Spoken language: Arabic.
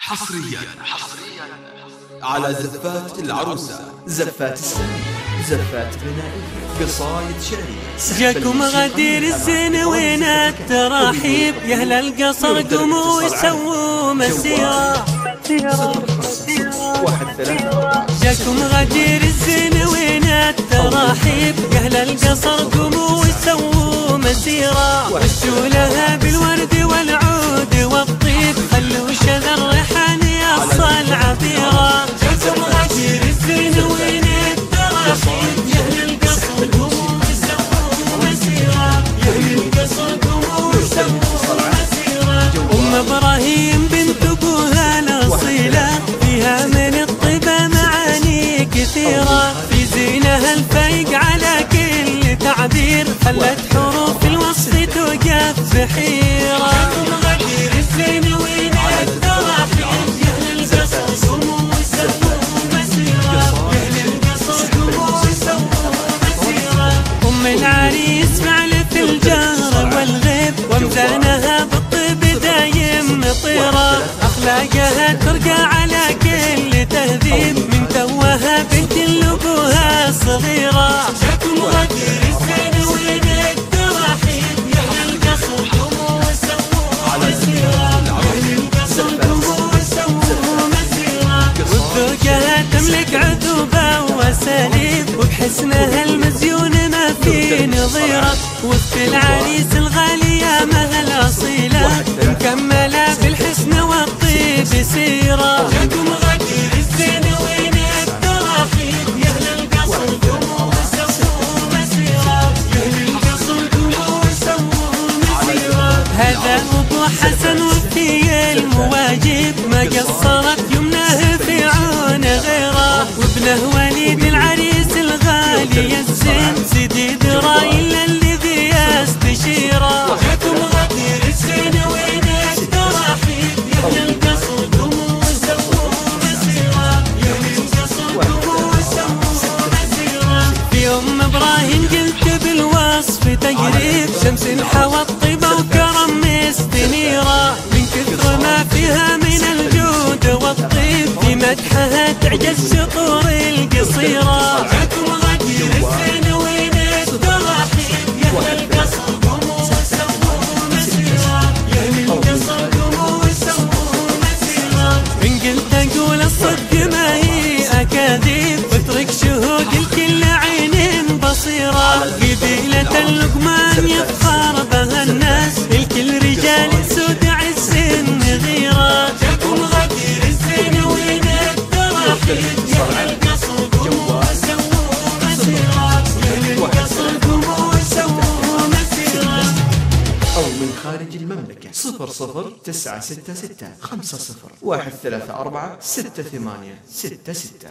حصريا على زفات العروسة، زفات السنة، زفات غنائية، قصايد شعرية. جاكم غدير الزين التراحيب، يا اهل القصر قوموا وسووا مسيرة. جاكم غدير الزين التراحيب، يا اهل القصر قوموا وسووا مسيرة. وشوا لها بالورد والعود والطيب، خلوا شذا الريحان يصل عبيرة. جاكم غدير الزين التراحيب، يا اهل القصر قوموا وسووا مسيرة. يا اهل القصر قوموا وسووا مسيرة. ام ابراهيم بنت ابوها الاصيلة، فيها من الطيبة معاني كثيرة. في زينها الفايق على كل تعبير، خلت حروف الوصف توقف بحيرة. جاكم غدير الزين وين التراحيب، يا اهل القصر قوموا وسووا مسيرة. يا اهل القصر قوموا وسووا مسيرة. ام العريس فعل في الجهر والغيب، ومزانها بالطيب دايم مطيرة. اخلاقها ترقى على كل تهذيب، من توها بنت لابوها صغيرة. جاكم غدير الزين وين التراحيب، يا اهل القصر قوموا وسووا مسيرة. يا اهل القصر قوموا وسووا مسيرة. وبذوقها تملك عذوبة واساليب، وبحسنها المزيون ما في نظيرة. وسط العريس الغالية مها الأصيلة، مكملة بالحسن والطيب سيرة. جاكم غدير الزين وين التراحيب، يا اهل القصر قوموا وسووا مسيرة. يا اهل القصر قوموا وسووا مسيرة. هذا ابو حسن وفي المواجب، ما قصرت يمناه في عون غيره. وابنه وليد العريس الغالي الزين، سيدي درايل الذي يستشيره. جاكم غدير الزين وين التراحيب، يا اهل القصر قوموا وسووا مسيرة. يا اهل القصر قوموا وسووا مسيرة. في ام ابراهيم قلت بالوصف تقريب، شمس حوى الطيبة وكرم مستنيرة. من كثر ما فيها من الجود والطيب، في مدحها تعجز شطور القصيرة. جاكم غدير الزين وين التراحيب، يا اهل القصر قوموا وسووا مسيرة. يا اهل القصر قوموا وسووا مسيرة. من قلت اقول الصدق ما هي اكاذيب، واترك شهود الكل عين بصيرة. قبيلة اللقمان يفخر بها الناس، الكل رجال سود عز غيرة. جاكم غدير الزين وين التراحيب، يا اهل القصر قوموا وسووا مسيرة. يا اهل القصر قوموا وسووا مسيرة. أو من خارج المملكة 00966 50 134 6866.